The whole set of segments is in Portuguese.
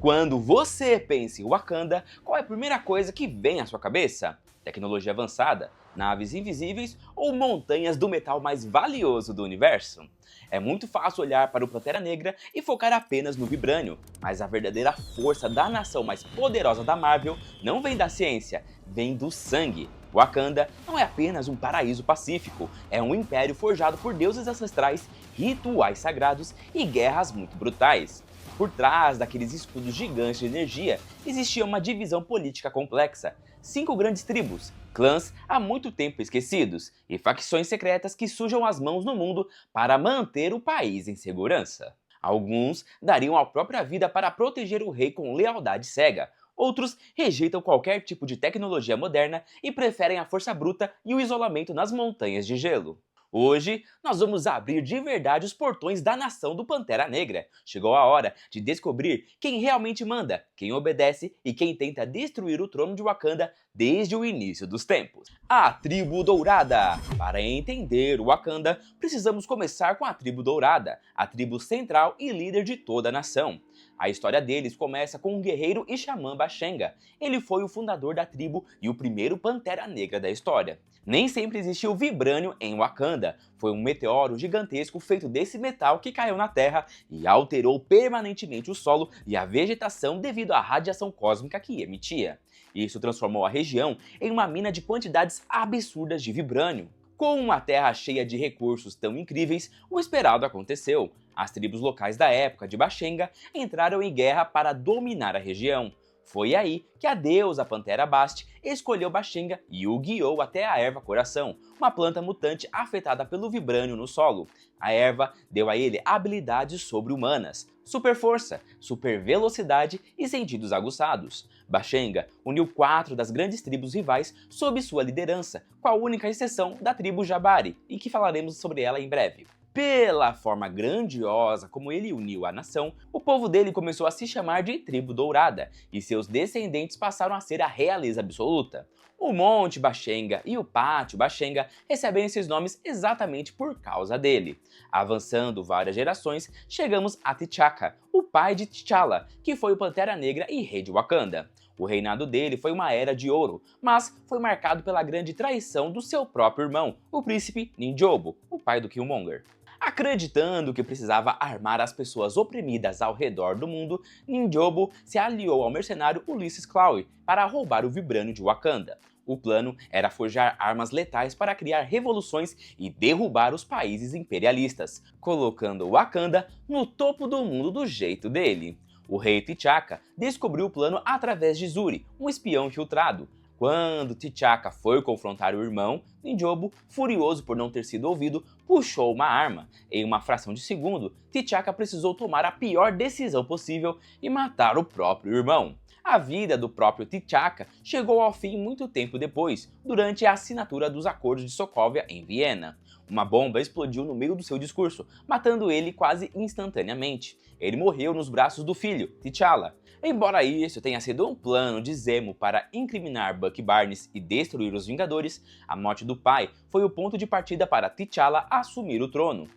Quando você pensa em Wakanda, qual é a primeira coisa que vem à sua cabeça? Tecnologia avançada, naves invisíveis ou montanhas do metal mais valioso do universo? É muito fácil olhar para o Pantera Negra e focar apenas no Vibrânio, mas a verdadeira força da nação mais poderosa da Marvel não vem da ciência, vem do sangue. Wakanda não é apenas um paraíso pacífico, é um império forjado por deuses ancestrais, rituais sagrados e guerras muito brutais. Por trás daqueles escudos gigantes de energia, existia uma divisão política complexa. 5 grandes tribos, clãs há muito tempo esquecidos, e facções secretas que sujam as mãos no mundo para manter o país em segurança. Alguns dariam a própria vida para proteger o rei com lealdade cega. Outros rejeitam qualquer tipo de tecnologia moderna e preferem a força bruta e o isolamento nas montanhas de gelo. Hoje, nós vamos abrir de verdade os portões da nação do Pantera Negra. Chegou a hora de descobrir quem realmente manda, quem obedece e quem tenta destruir o trono de Wakanda desde o início dos tempos. A Tribo Dourada! Para entender o Wakanda, precisamos começar com a Tribo Dourada, a tribo central e líder de toda a nação. A história deles começa com um guerreiro e xamã Bashenga. Ele foi o fundador da tribo e o primeiro Pantera Negra da história. Nem sempre existiu vibrânio em Wakanda. Foi um meteoro gigantesco feito desse metal que caiu na Terra e alterou permanentemente o solo e a vegetação devido à radiação cósmica que emitia. Isso transformou a região em uma mina de quantidades absurdas de vibrânio. Com uma terra cheia de recursos tão incríveis, o esperado aconteceu. As tribos locais da época de Bashenga entraram em guerra para dominar a região. Foi aí que a deusa Pantera Bast escolheu Bashenga e o guiou até a erva coração, uma planta mutante afetada pelo vibrânio no solo. A erva deu a ele habilidades sobre-humanas, super força, super velocidade e sentidos aguçados. Bashenga uniu 4 das grandes tribos rivais sob sua liderança, com a única exceção da tribo Jabari, e que falaremos sobre ela em breve. Pela forma grandiosa como ele uniu a nação, o povo dele começou a se chamar de Tribo Dourada, e seus descendentes passaram a ser a realeza absoluta. O Monte Bashenga e o Pátio Bashenga recebem esses nomes exatamente por causa dele. Avançando várias gerações, chegamos a T'Chaka, o pai de T'Challa, que foi o Pantera Negra e rei de Wakanda. O reinado dele foi uma era de ouro, mas foi marcado pela grande traição do seu próprio irmão, o príncipe Ninjobo, o pai do Killmonger. Acreditando que precisava armar as pessoas oprimidas ao redor do mundo, Ninjobo se aliou ao mercenário Ulysses Klaue para roubar o vibrânio de Wakanda. O plano era forjar armas letais para criar revoluções e derrubar os países imperialistas, colocando Wakanda no topo do mundo do jeito dele. O rei T'Chaka descobriu o plano através de Zuri, um espião infiltrado. Quando T'Chaka foi confrontar o irmão, Ninjobo, furioso por não ter sido ouvido, puxou uma arma. Em uma fração de segundo, T'Chaka precisou tomar a pior decisão possível e matar o próprio irmão. A vida do próprio T'Chaka chegou ao fim muito tempo depois, durante a assinatura dos Acordos de Sokovia em Viena. Uma bomba explodiu no meio do seu discurso, matando ele quase instantaneamente. Ele morreu nos braços do filho, T'Challa. Embora isso tenha sido um plano de Zemo para incriminar Bucky Barnes e destruir os Vingadores, a morte do pai foi o ponto de partida para T'Challa assumir o trono.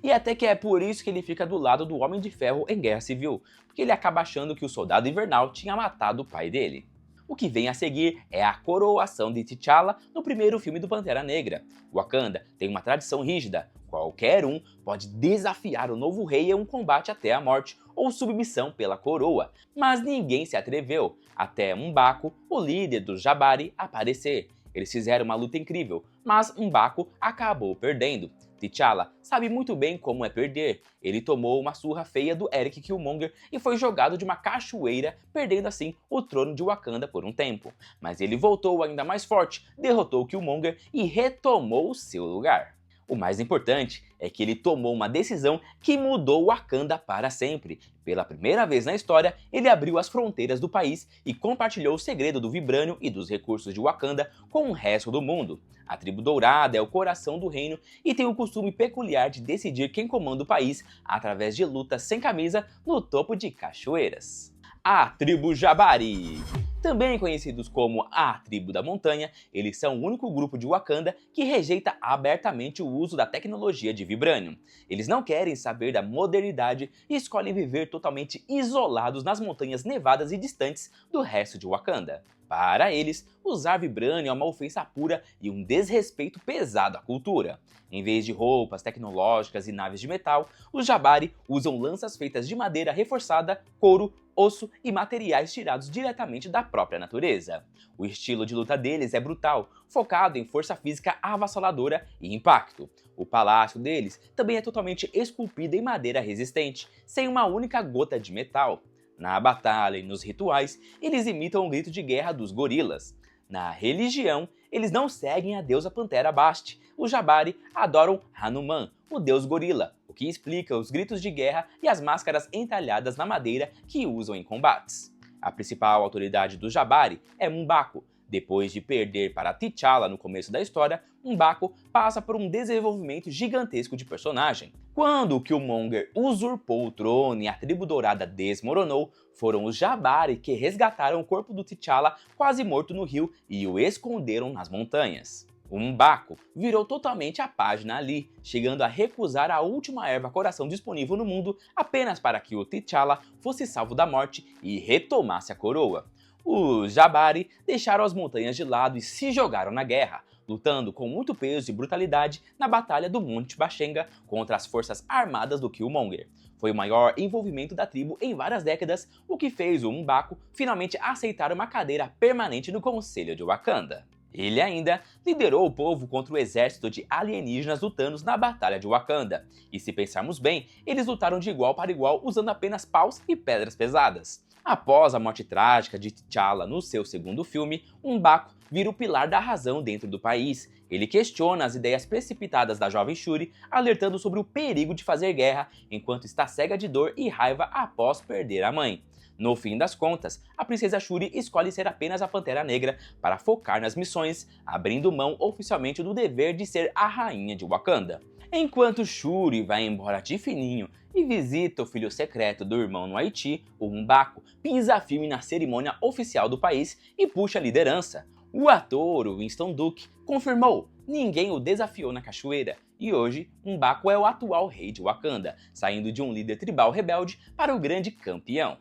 E até que é por isso que ele fica do lado do Homem de Ferro em Guerra Civil, porque ele acaba achando que o Soldado Invernal tinha matado o pai dele. O que vem a seguir é a coroação de T'Challa no primeiro filme do Pantera Negra. Wakanda tem uma tradição rígida. Qualquer um pode desafiar o novo rei em um combate até a morte ou submissão pela coroa, mas ninguém se atreveu, até M'Baku, o líder dos Jabari, aparecer. Eles fizeram uma luta incrível, mas M'Baku acabou perdendo. T'Challa sabe muito bem como é perder. Ele tomou uma surra feia do Eric Killmonger e foi jogado de uma cachoeira, perdendo assim o trono de Wakanda por um tempo. Mas ele voltou ainda mais forte, derrotou Killmonger e retomou o seu lugar. O mais importante é que ele tomou uma decisão que mudou Wakanda para sempre. Pela primeira vez na história, ele abriu as fronteiras do país e compartilhou o segredo do vibrânio e dos recursos de Wakanda com o resto do mundo. A Tribo Dourada é o coração do reino e tem o costume peculiar de decidir quem comanda o país através de lutas sem camisa no topo de cachoeiras. A Tribo Jabari. Também conhecidos como a Tribo da Montanha, eles são o único grupo de Wakanda que rejeita abertamente o uso da tecnologia de Vibranium. Eles não querem saber da modernidade e escolhem viver totalmente isolados nas montanhas nevadas e distantes do resto de Wakanda. Para eles, usar Vibranium é uma ofensa pura e um desrespeito pesado à cultura. Em vez de roupas tecnológicas e naves de metal, os Jabari usam lanças feitas de madeira reforçada, couro, osso e materiais tirados diretamente da própria natureza. O estilo de luta deles é brutal, focado em força física avassaladora e impacto. O palácio deles também é totalmente esculpido em madeira resistente, sem uma única gota de metal. Na batalha e nos rituais, eles imitam o grito de guerra dos gorilas. Na religião, eles não seguem a deusa Pantera Bast. Os Jabari adoram Hanuman, o deus gorila, o que explica os gritos de guerra e as máscaras entalhadas na madeira que usam em combates. A principal autoridade dos Jabari é M'Baku. Depois de perder para T'Challa no começo da história, M'Baku passa por um desenvolvimento gigantesco de personagem. Quando o Killmonger usurpou o trono e a tribo dourada desmoronou, foram os Jabari que resgataram o corpo do T'Challa quase morto no rio e o esconderam nas montanhas. O M'Baku virou totalmente a página ali, chegando a recusar a última erva coração disponível no mundo apenas para que o T'Challa fosse salvo da morte e retomasse a coroa. Os Jabari deixaram as montanhas de lado e se jogaram na guerra, lutando com muito peso e brutalidade na Batalha do Monte Bashenga contra as forças armadas do Killmonger. Foi o maior envolvimento da tribo em várias décadas, o que fez o M'Baku finalmente aceitar uma cadeira permanente no Conselho de Wakanda. Ele ainda liderou o povo contra o exército de alienígenas do Thanos na Batalha de Wakanda. E se pensarmos bem, eles lutaram de igual para igual usando apenas paus e pedras pesadas. Após a morte trágica de T'Challa no seu segundo filme, M'Baku vira o pilar da razão dentro do país. Ele questiona as ideias precipitadas da jovem Shuri, alertando sobre o perigo de fazer guerra enquanto está cega de dor e raiva após perder a mãe. No fim das contas, a princesa Shuri escolhe ser apenas a Pantera Negra para focar nas missões, abrindo mão oficialmente do dever de ser a rainha de Wakanda. Enquanto Shuri vai embora de fininho e visita o filho secreto do irmão no Haiti, o M'Baku pisa firme na cerimônia oficial do país e puxa a liderança. O ator Winston Duke confirmou: ninguém o desafiou na cachoeira, e hoje M'Baku é o atual rei de Wakanda, saindo de um líder tribal rebelde para o grande campeão.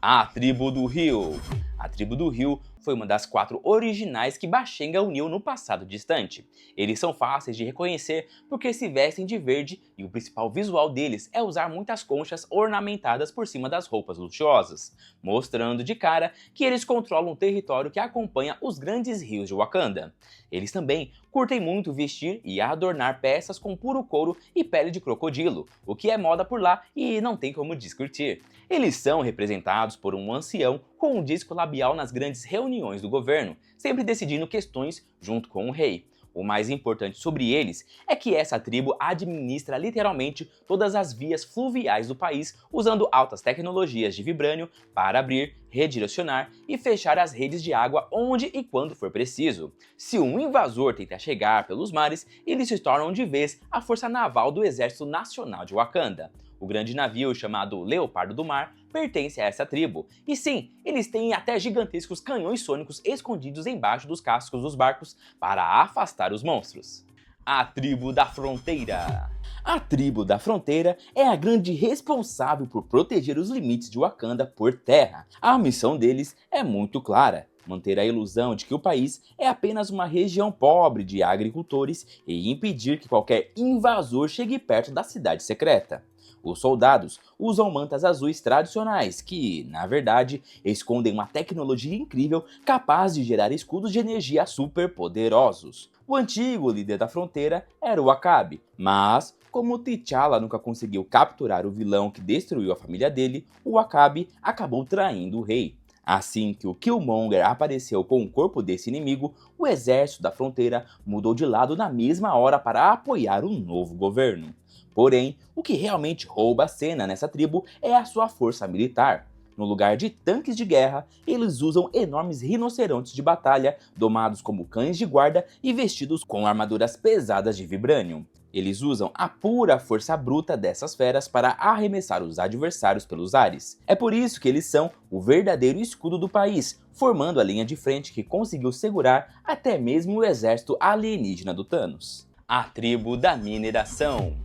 A Tribo do Rio. A Tribo do Rio foi uma das 4 originais que Bashenga uniu no passado distante. Eles são fáceis de reconhecer porque se vestem de verde e o principal visual deles é usar muitas conchas ornamentadas por cima das roupas luxuosas, mostrando de cara que eles controlam o território que acompanha os grandes rios de Wakanda. Eles também curtem muito vestir e adornar peças com puro couro e pele de crocodilo, o que é moda por lá e não tem como discutir. Eles são representados por um ancião com um disco labial nas grandes reuniões do governo, sempre decidindo questões junto com o rei. O mais importante sobre eles é que essa tribo administra literalmente todas as vias fluviais do país, usando altas tecnologias de vibrânio para abrir, redirecionar e fechar as redes de água onde e quando for preciso. Se um invasor tenta chegar pelos mares, eles se tornam de vez a força naval do Exército Nacional de Wakanda. O grande navio chamado Leopardo do Mar pertence a essa tribo. E sim, eles têm até gigantescos canhões sônicos escondidos embaixo dos cascos dos barcos para afastar os monstros. A Tribo da Fronteira. A Tribo da Fronteira é a grande responsável por proteger os limites de Wakanda por terra. A missão deles é muito clara: manter a ilusão de que o país é apenas uma região pobre de agricultores e impedir que qualquer invasor chegue perto da cidade secreta. Os soldados usam mantas azuis tradicionais que, na verdade, escondem uma tecnologia incrível capaz de gerar escudos de energia super poderosos. O antigo líder da fronteira era o W'Kabi, mas como T'Challa nunca conseguiu capturar o vilão que destruiu a família dele, o W'Kabi acabou traindo o rei. Assim que o Killmonger apareceu com o corpo desse inimigo, o exército da fronteira mudou de lado na mesma hora para apoiar o novo governo. Porém, o que realmente rouba a cena nessa tribo é a sua força militar. No lugar de tanques de guerra, eles usam enormes rinocerontes de batalha, domados como cães de guarda e vestidos com armaduras pesadas de vibranium. Eles usam a pura força bruta dessas feras para arremessar os adversários pelos ares. É por isso que eles são o verdadeiro escudo do país, formando a linha de frente que conseguiu segurar até mesmo o exército alienígena do Thanos. A tribo da mineração.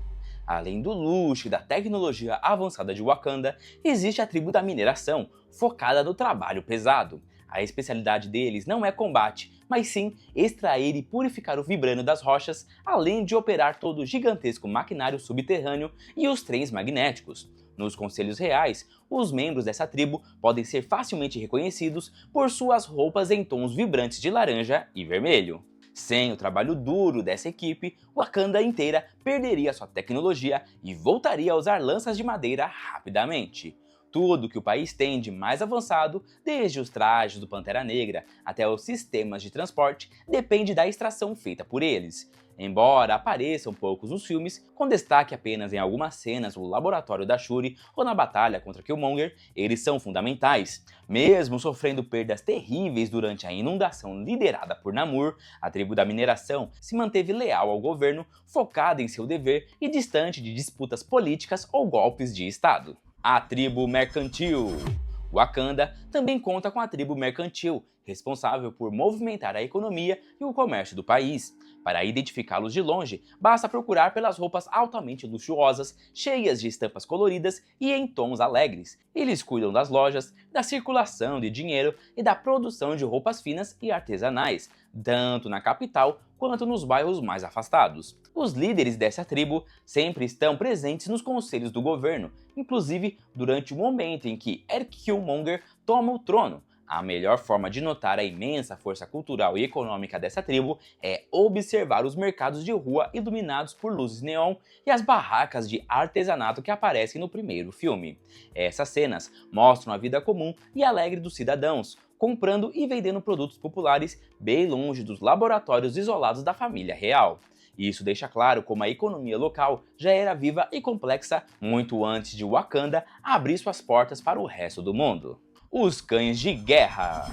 Além do luxo e da tecnologia avançada de Wakanda, existe a tribo da mineração, focada no trabalho pesado. A especialidade deles não é combate, mas sim extrair e purificar o vibrânio das rochas, além de operar todo o gigantesco maquinário subterrâneo e os trens magnéticos. Nos conselhos reais, os membros dessa tribo podem ser facilmente reconhecidos por suas roupas em tons vibrantes de laranja e vermelho. Sem o trabalho duro dessa equipe, Wakanda inteira perderia sua tecnologia e voltaria a usar lanças de madeira rapidamente. Tudo que o país tem de mais avançado, desde os trajes do Pantera Negra até os sistemas de transporte, depende da extração feita por eles. Embora apareçam poucos nos filmes, com destaque apenas em algumas cenas no laboratório da Shuri ou na batalha contra Killmonger, eles são fundamentais. Mesmo sofrendo perdas terríveis durante a inundação liderada por Namor, a tribo da mineração se manteve leal ao governo, focada em seu dever e distante de disputas políticas ou golpes de estado. A tribo mercantil. Wakanda também conta com a tribo mercantil, responsável por movimentar a economia e o comércio do país. Para identificá-los de longe, basta procurar pelas roupas altamente luxuosas, cheias de estampas coloridas e em tons alegres. Eles cuidam das lojas, da circulação de dinheiro e da produção de roupas finas e artesanais, tanto na capital quanto nos bairros mais afastados. Os líderes dessa tribo sempre estão presentes nos conselhos do governo, inclusive durante o momento em que Killmonger toma o trono. A melhor forma de notar a imensa força cultural e econômica dessa tribo é observar os mercados de rua iluminados por luzes neon e as barracas de artesanato que aparecem no primeiro filme. Essas cenas mostram a vida comum e alegre dos cidadãos, comprando e vendendo produtos populares bem longe dos laboratórios isolados da família real. Isso deixa claro como a economia local já era viva e complexa muito antes de Wakanda abrir suas portas para o resto do mundo. Os cães de guerra.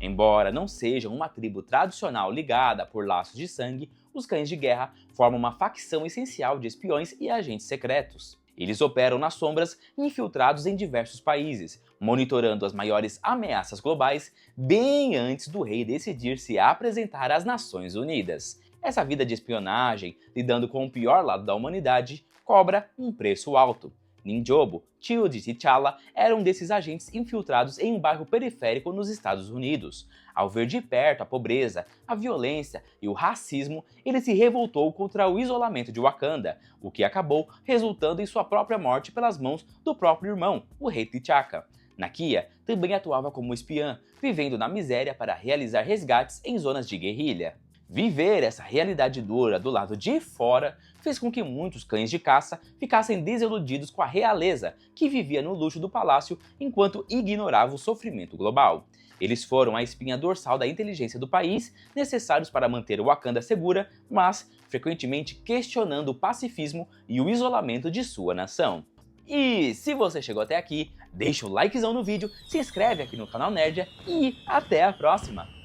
Embora não sejam uma tribo tradicional ligada por laços de sangue, os cães de guerra formam uma facção essencial de espiões e agentes secretos. Eles operam nas sombras, infiltrados em diversos países, monitorando as maiores ameaças globais bem antes do rei decidir se apresentar às Nações Unidas. Essa vida de espionagem, lidando com o pior lado da humanidade, cobra um preço alto. Ninjobo, tio de T'Challa, era um desses agentes infiltrados em um bairro periférico nos Estados Unidos. Ao ver de perto a pobreza, a violência e o racismo, ele se revoltou contra o isolamento de Wakanda, o que acabou resultando em sua própria morte pelas mãos do próprio irmão, o rei T'Chaka. Nakia também atuava como espiã, vivendo na miséria para realizar resgates em zonas de guerrilha. Viver essa realidade dura do lado de fora fez com que muitos cães de caça ficassem desiludidos com a realeza, que vivia no luxo do palácio enquanto ignorava o sofrimento global. Eles foram a espinha dorsal da inteligência do país, necessários para manter Wakanda segura, mas frequentemente questionando o pacifismo e o isolamento de sua nação. E se você chegou até aqui, deixa o likezão no vídeo, se inscreve aqui no canal Nerdia e até a próxima!